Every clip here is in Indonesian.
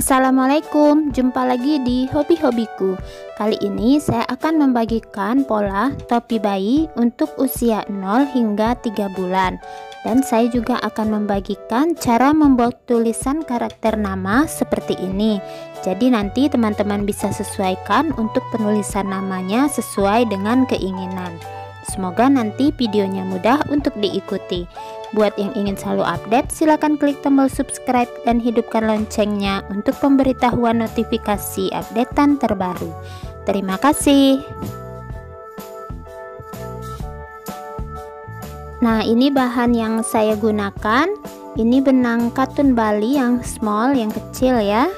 Assalamualaikum, jumpa lagi di hobi-hobiku. Kali ini saya akan membagikan pola topi bayi untuk usia 0 hingga 3 bulan. Dan saya juga akan membagikan cara membuat tulisan karakter nama seperti ini. Jadi nanti teman-teman bisa sesuaikan untuk penulisan namanya sesuai dengan keinginan. Semoga nanti videonya mudah untuk diikuti. Buat yang ingin selalu update, silakan klik tombol subscribe dan hidupkan loncengnya untuk pemberitahuan notifikasi updatean terbaru. Terima kasih. Nah, ini bahan yang saya gunakan. Ini benang katun Bali yang small, yang kecil ya.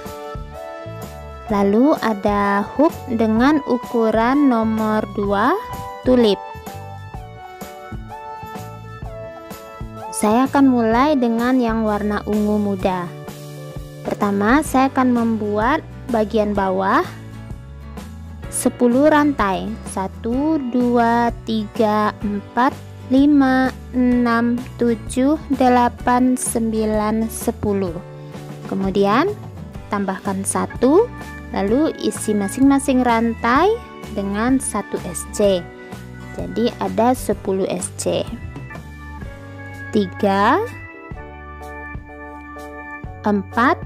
Lalu ada hook dengan ukuran nomor 2 tulip. Saya akan mulai dengan yang warna ungu muda. Pertama, saya akan membuat bagian bawah 10 rantai. 1, 2, 3, 4, 5, 6, 7, 8, 9, 10. Kemudian tambahkan 1, lalu isi masing-masing rantai dengan 1 SC. Jadi ada 10 SC. 3, 4,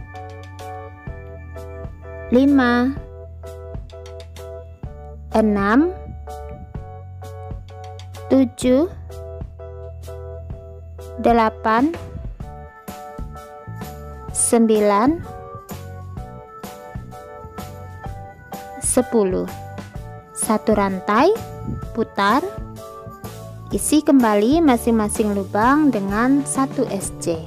5, 6, 7, 8, 9, 10. Satu rantai, putar, isi kembali masing-masing lubang dengan 1 SC.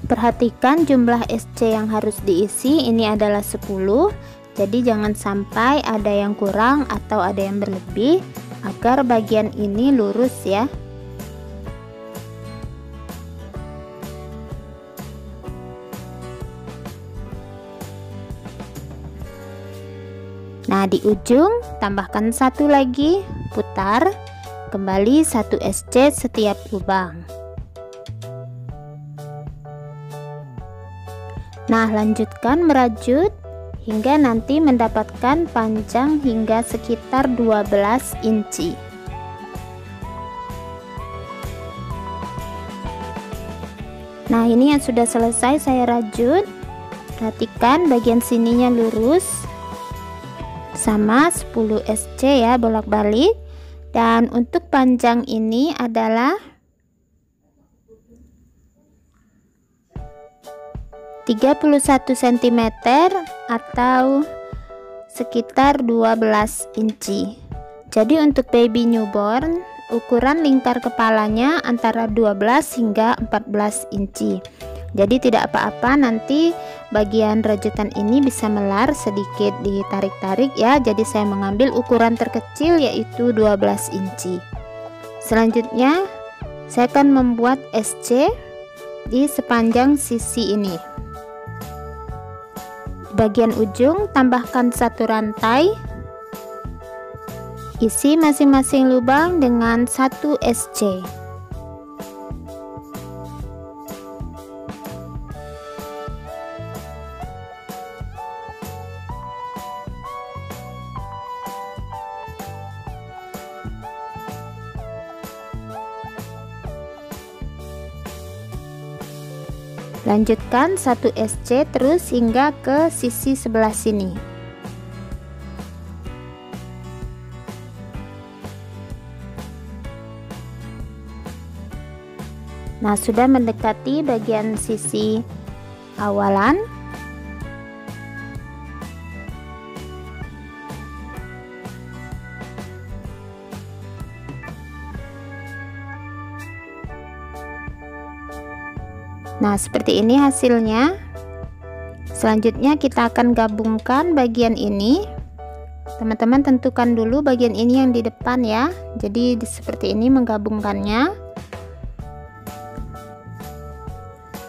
Perhatikan jumlah SC yang harus diisi, ini adalah 10. Jadi jangan sampai ada yang kurang atau ada yang berlebih, agar bagian ini lurus ya. Nah, di ujung tambahkan 1 lagi, putar, kembali 1 SC setiap lubang. Nah, lanjutkan merajut hingga nanti mendapatkan panjang hingga sekitar 12 inci. Nah, ini yang sudah selesai saya rajut. Perhatikan bagian sininya lurus sama 10 SC ya, bolak-balik. Dan untuk panjang ini adalah 31 cm atau sekitar 12 inci. Jadi untuk baby newborn, ukuran lingkar kepalanya antara 12 hingga 14 inci. Jadi tidak apa-apa, nanti bagian rajutan ini bisa melar sedikit ditarik-tarik ya. Jadi saya mengambil ukuran terkecil yaitu 12 inci. Selanjutnya saya akan membuat SC di sepanjang sisi ini. Bagian ujung tambahkan 1 rantai, isi masing-masing lubang dengan 1 SC. Lanjutkan 1 SC terus hingga ke sisi sebelah sini. Nah, sudah mendekati bagian sisi awalan. Nah, seperti ini hasilnya. Selanjutnya kita akan gabungkan bagian ini. Teman-teman tentukan dulu bagian ini yang di depan ya. Jadi seperti ini menggabungkannya.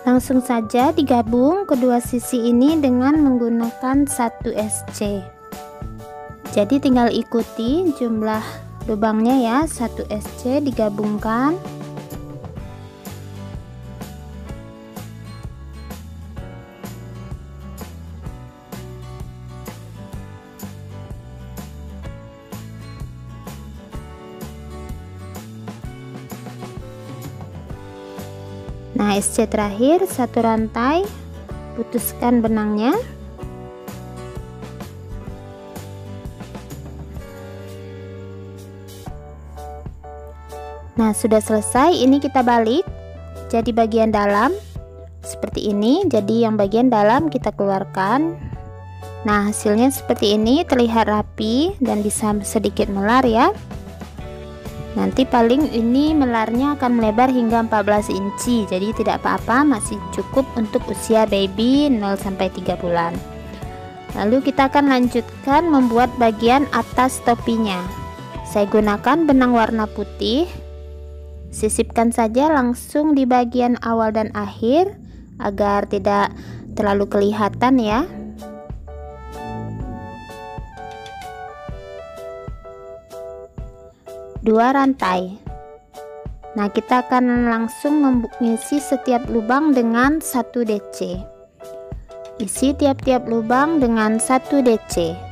Langsung saja digabung kedua sisi ini dengan menggunakan 1 SC. Jadi tinggal ikuti jumlah lubangnya ya, 1 SC digabungkan. Nah, SC terakhir 1 rantai, putuskan benangnya. Nah, sudah selesai. Ini kita balik jadi bagian dalam seperti ini. Jadi yang bagian dalam kita keluarkan. Nah, hasilnya seperti ini, terlihat rapi dan bisa sedikit melar ya. Nanti paling ini melarnya akan melebar hingga 14 inci. Jadi tidak apa-apa, masih cukup untuk usia baby 0-3 bulan. Lalu kita akan lanjutkan membuat bagian atas topinya. Saya gunakan benang warna putih. Sisipkan saja langsung di bagian awal dan akhir agar tidak terlalu kelihatan ya. Dua rantai. Nah, kita akan langsung mengisi setiap lubang dengan 1 DC. Isi tiap-tiap lubang dengan 1 DC.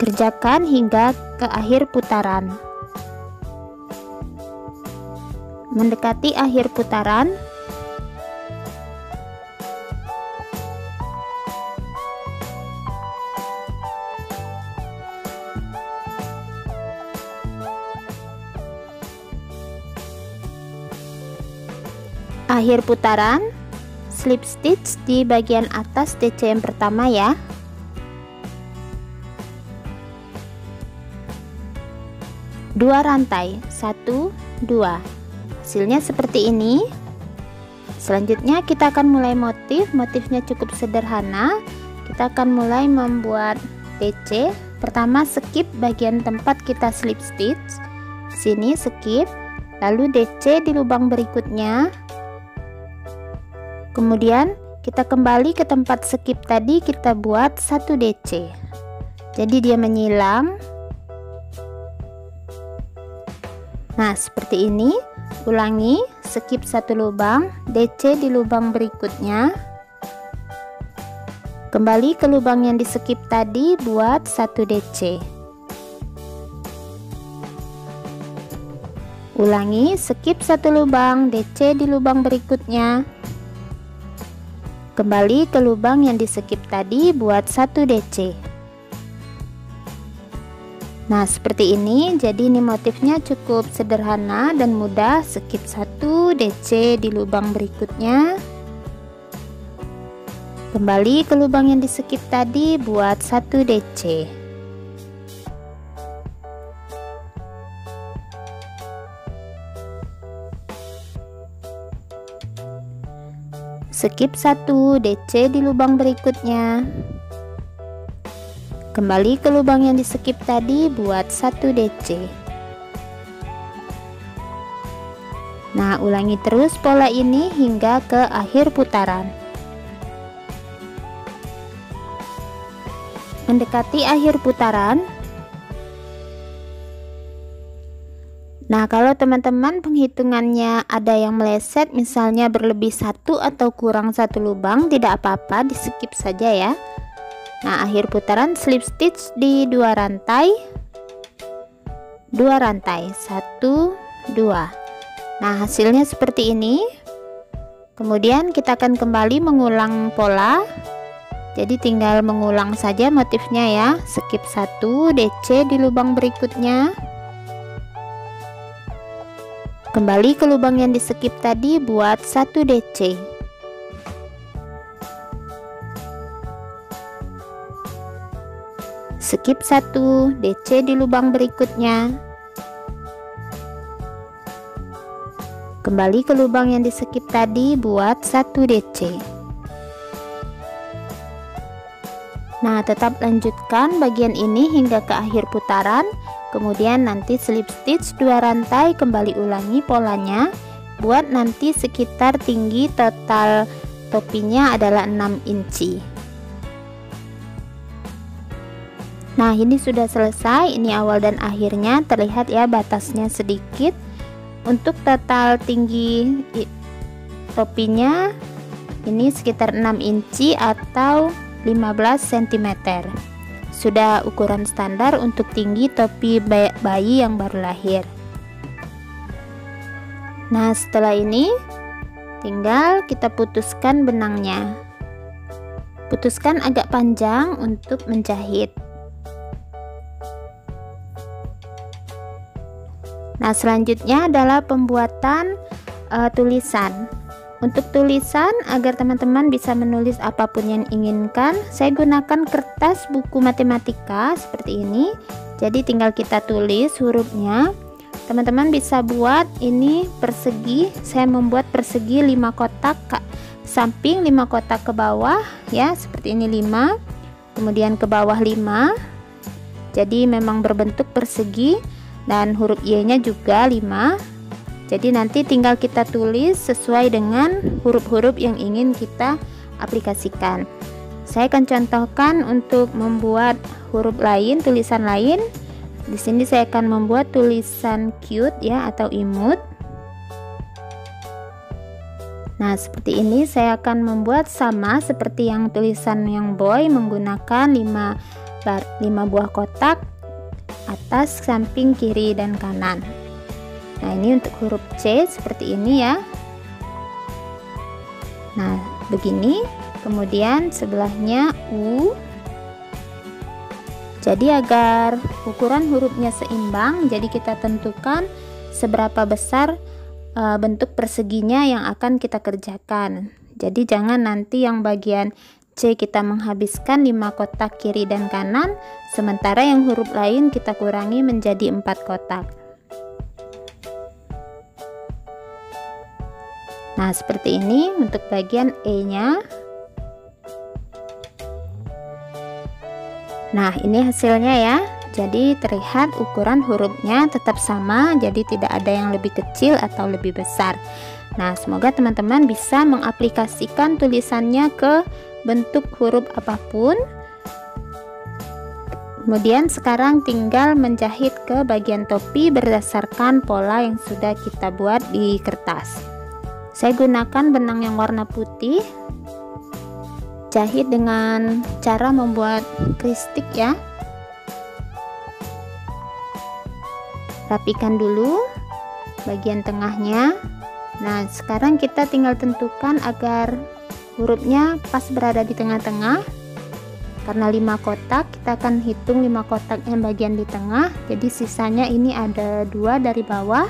Kerjakan hingga ke akhir putaran. Mendekati akhir putaran, akhir putaran, slip stitch di bagian atas DC yang pertama ya. Dua rantai, 1, 2. Hasilnya seperti ini. Selanjutnya kita akan mulai motifnya cukup sederhana. Kita akan mulai membuat DC. Pertama skip bagian tempat kita slip stitch, sini skip, lalu DC di lubang berikutnya. Kemudian kita kembali ke tempat skip tadi, kita buat 1 DC. Jadi dia menyilang. Nah, seperti ini. Ulangi, skip 1 lubang, DC di lubang berikutnya. Kembali ke lubang yang di skip tadi, buat 1 DC. Ulangi, skip 1 lubang, DC di lubang berikutnya. Kembali ke lubang yang di skip tadi, buat 1 DC. Nah, seperti ini. Jadi ini motifnya cukup sederhana dan mudah. Skip 1 DC di lubang berikutnya. Kembali ke lubang yang di skip tadi, buat 1 DC. Skip 1 DC di lubang berikutnya. Kembali ke lubang yang di skip tadi, buat 1 DC. Nah, ulangi terus pola ini hingga ke akhir putaran. Mendekati akhir putaran. Nah, kalau teman-teman penghitungannya ada yang meleset, misalnya berlebih 1 atau kurang 1 lubang, tidak apa-apa, di skip saja ya. Nah, akhir putaran slip stitch di 2 rantai, 2 rantai, 1, 2. Nah, hasilnya seperti ini. Kemudian kita akan kembali mengulang pola. Jadi tinggal mengulang saja motifnya ya. Skip 1 DC di lubang berikutnya. Kembali ke lubang yang di skip tadi, buat 1 DC. Skip 1 DC di lubang berikutnya. Kembali ke lubang yang di skip tadi, buat 1 DC. Nah, tetap lanjutkan bagian ini hingga ke akhir putaran. Kemudian nanti slip stitch 2 rantai, kembali ulangi polanya. Buat nanti sekitar tinggi total topinya adalah 6 inci. Nah, ini sudah selesai. Ini awal dan akhirnya, terlihat ya batasnya sedikit. Untuk total tinggi topinya ini sekitar 6 inci atau 15 cm. Sudah ukuran standar untuk tinggi topi bayi yang baru lahir. Nah, setelah ini tinggal kita putuskan benangnya. Putuskan agak panjang untuk menjahit. Nah, selanjutnya adalah pembuatan tulisan. Untuk tulisan, agar teman-teman bisa menulis apapun yang inginkan, saya gunakan kertas buku matematika seperti ini. Jadi tinggal kita tulis hurufnya. Teman-teman bisa buat ini persegi. Saya membuat persegi 5 kotak ke samping, 5 kotak ke bawah ya, seperti ini 5. Kemudian ke bawah 5. Jadi memang berbentuk persegi. Dan huruf Y-nya juga 5. Jadi nanti tinggal kita tulis sesuai dengan huruf-huruf yang ingin kita aplikasikan. Saya akan contohkan untuk membuat huruf lain, tulisan lain. Di sini saya akan membuat tulisan cute ya, atau imut. Nah, seperti ini saya akan membuat sama seperti yang tulisan yang boy, menggunakan 5 buah kotak atas, samping, kiri, dan kanan. Nah, ini untuk huruf C seperti ini ya. Nah, begini. Kemudian sebelahnya U. Jadi agar ukuran hurufnya seimbang, jadi kita tentukan seberapa besar bentuk perseginya yang akan kita kerjakan. Jadi jangan nanti yang bagian C kita menghabiskan 5 kotak kiri dan kanan, sementara yang huruf lain kita kurangi menjadi 4 kotak. Nah, seperti ini untuk bagian E-nya. Nah, ini hasilnya ya. Jadi terlihat ukuran hurufnya tetap sama, jadi tidak ada yang lebih kecil atau lebih besar. Nah, semoga teman-teman bisa mengaplikasikan tulisannya ke bentuk huruf apapun. Kemudian sekarang tinggal menjahit ke bagian topi berdasarkan pola yang sudah kita buat di kertas. Saya gunakan benang yang warna putih. Jahit dengan cara membuat kristik ya. Rapikan dulu bagian tengahnya. Nah, sekarang kita tinggal tentukan agar hurufnya pas berada di tengah-tengah. Karena 5 kotak, kita akan hitung 5 kotak yang bagian di tengah. Jadi sisanya ini ada 2 dari bawah,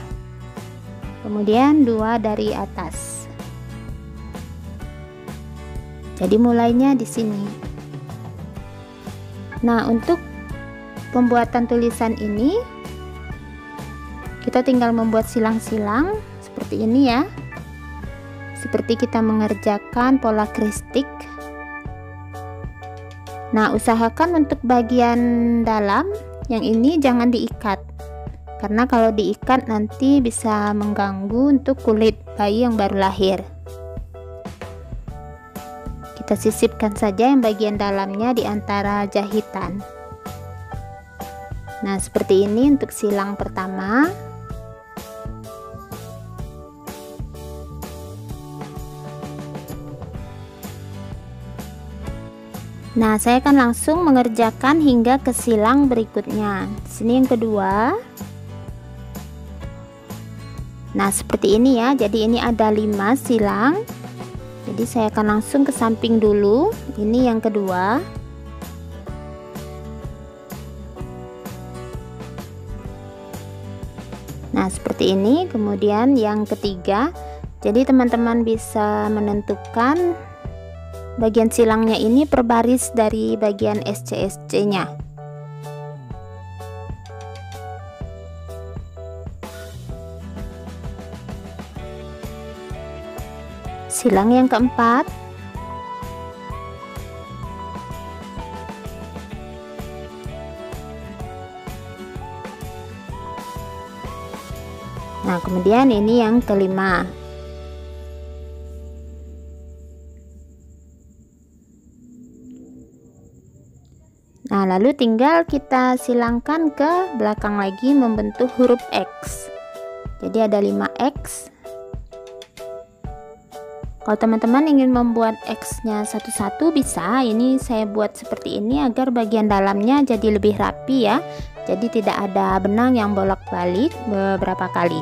kemudian 2 dari atas. Jadi mulainya di sini. Nah, untuk pembuatan tulisan ini kita tinggal membuat silang-silang seperti ini ya. Seperti kita mengerjakan pola kristik. Nah, usahakan untuk bagian dalam yang ini jangan diikat, karena kalau diikat nanti bisa mengganggu untuk kulit bayi yang baru lahir. Kita sisipkan saja yang bagian dalamnya di antara jahitan. Nah, seperti ini untuk silang pertama. Nah, saya akan langsung mengerjakan hingga ke silang berikutnya. Sini yang kedua. Nah, seperti ini ya. Jadi ini ada 5 silang. Jadi saya akan langsung ke samping dulu. Ini yang kedua. Nah, seperti ini. Kemudian yang ketiga. Jadi teman-teman bisa menentukan bagian silangnya ini per baris dari bagian SC-nya. Silang yang keempat. Nah, kemudian ini yang kelima. Nah, lalu tinggal kita silangkan ke belakang lagi membentuk huruf X. Jadi ada 5X. Kalau teman-teman ingin membuat X-nya satu-satu bisa. Ini saya buat seperti ini agar bagian dalamnya jadi lebih rapi ya. Jadi tidak ada benang yang bolak-balik beberapa kali.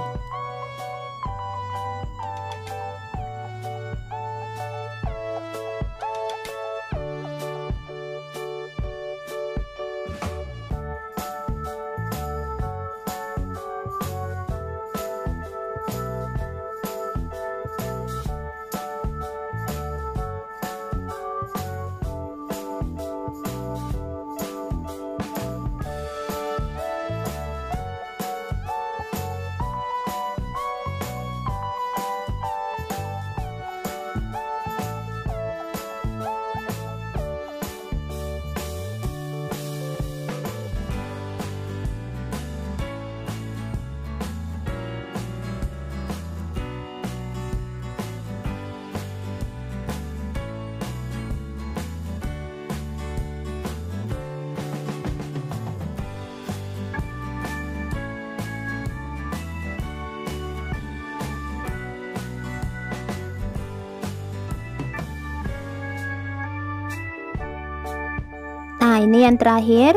Nah, ini yang terakhir.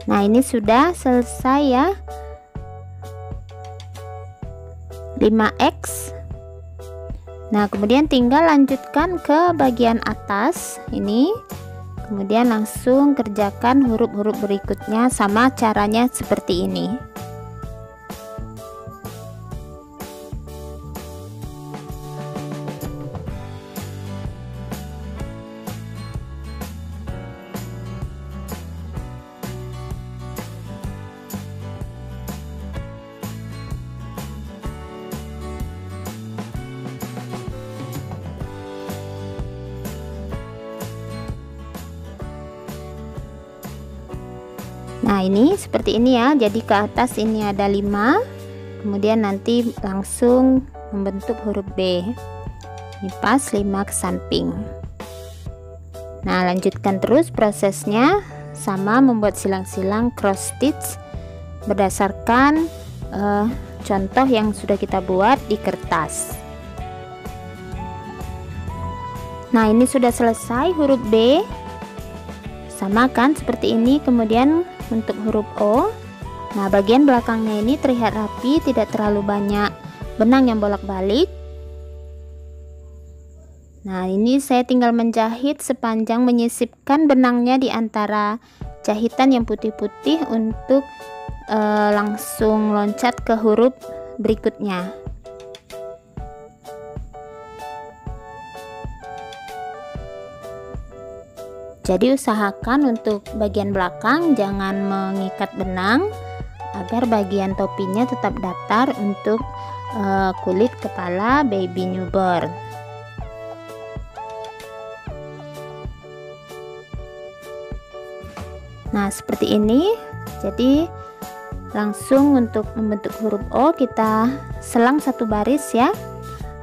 Nah, ini sudah selesai ya. 5X. Nah, kemudian tinggal lanjutkan ke bagian atas ini. Kemudian langsung kerjakan huruf-huruf berikutnya sama caranya seperti ini. Nah, ini seperti ini ya. Jadi ke atas ini ada 5. Kemudian nanti langsung membentuk huruf B. Ini pas 5 ke samping. Nah, lanjutkan terus prosesnya sama membuat silang-silang cross stitch berdasarkan contoh yang sudah kita buat di kertas. Nah, ini sudah selesai huruf B. Sama kan seperti ini. Kemudian untuk huruf O, nah bagian belakangnya ini terlihat rapi, tidak terlalu banyak benang yang bolak-balik. Nah, ini saya tinggal menjahit sepanjang menyisipkan benangnya di antara jahitan yang putih-putih untuk langsung loncat ke huruf berikutnya. Jadi usahakan untuk bagian belakang jangan mengikat benang agar bagian topinya tetap datar untuk kulit kepala baby newborn. Nah, seperti ini. Jadi langsung untuk membentuk huruf O kita selang satu baris ya.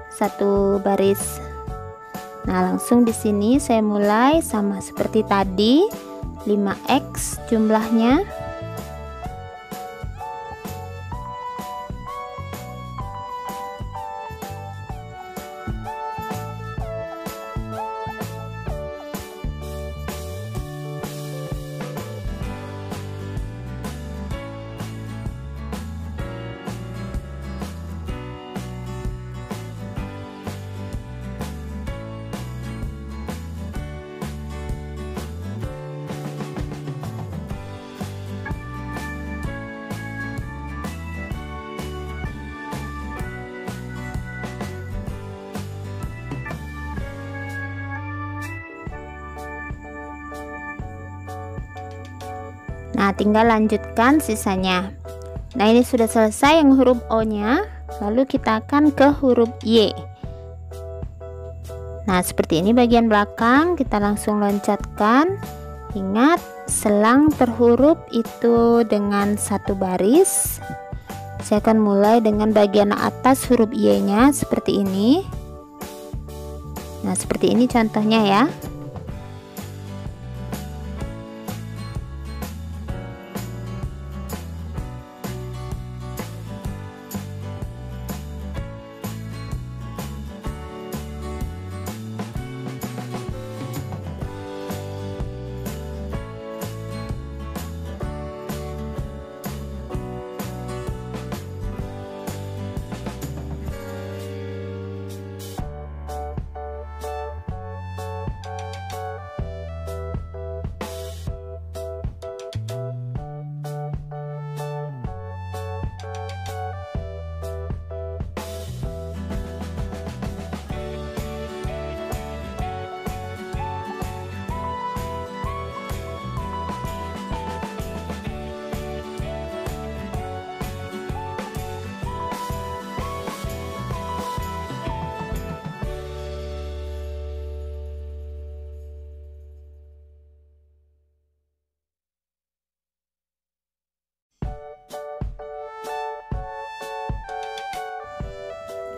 Satu baris. Nah, langsung di sini saya mulai sama seperti tadi, 5X jumlahnya. Nah, tinggal lanjutkan sisanya. Nah, ini sudah selesai yang huruf O nya. Lalu kita akan ke huruf Y. Nah, seperti ini bagian belakang. Kita langsung loncatkan. Ingat, selang per huruf itu dengan satu baris. Saya akan mulai dengan bagian atas huruf Y nya seperti ini. Nah, seperti ini contohnya ya.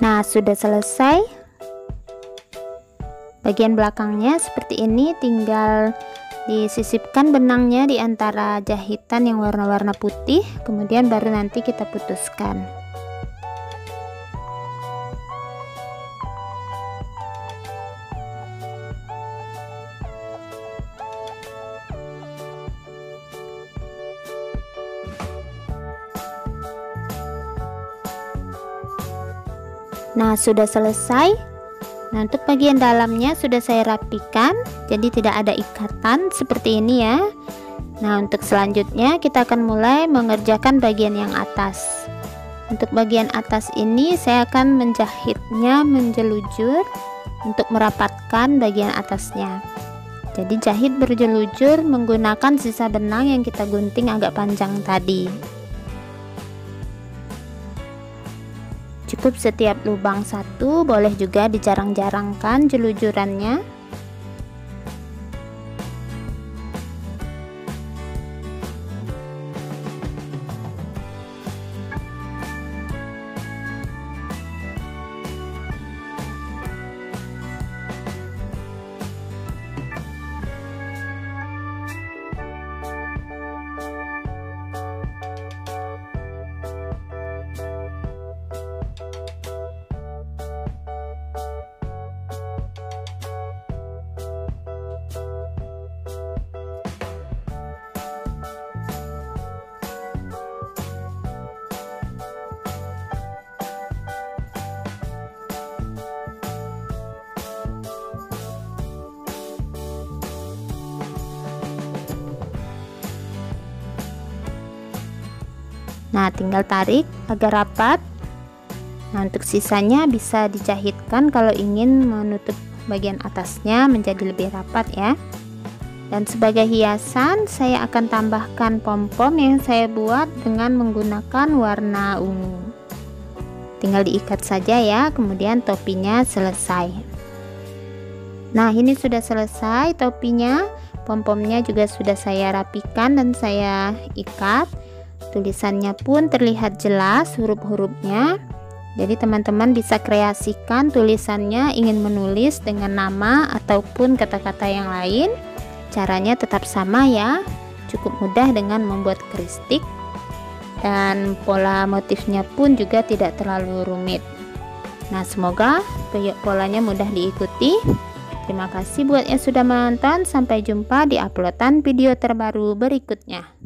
Nah, sudah selesai. Bagian belakangnya seperti ini, tinggal disisipkan benangnya di antara jahitan yang warna-warna putih, kemudian baru nanti kita putuskan. Nah, sudah selesai. Nah, untuk bagian dalamnya sudah saya rapikan, jadi tidak ada ikatan seperti ini ya. Nah, untuk selanjutnya kita akan mulai mengerjakan bagian yang atas. Untuk bagian atas ini saya akan menjahitnya menjelujur untuk merapatkan bagian atasnya. Jadi jahit berjelujur menggunakan sisa benang yang kita gunting agak panjang tadi. Cukup setiap lubang satu, boleh juga dijarang-jarangkan jelujurannya. Nah, tinggal tarik agar rapat. Nah, untuk sisanya bisa dijahitkan kalau ingin menutup bagian atasnya menjadi lebih rapat ya. Dan sebagai hiasan saya akan tambahkan pom-pom yang saya buat dengan menggunakan warna ungu. Tinggal diikat saja ya, kemudian topinya selesai. Nah, ini sudah selesai topinya. Pom-pomnya juga sudah saya rapikan dan saya ikat. Tulisannya pun terlihat jelas huruf-hurufnya. Jadi teman-teman bisa kreasikan tulisannya, ingin menulis dengan nama ataupun kata-kata yang lain. Caranya tetap sama ya, cukup mudah dengan membuat kristik. Dan pola motifnya pun juga tidak terlalu rumit. Nah, semoga polanya mudah diikuti. Terima kasih buat yang sudah menonton. Sampai jumpa di uploadan video terbaru berikutnya.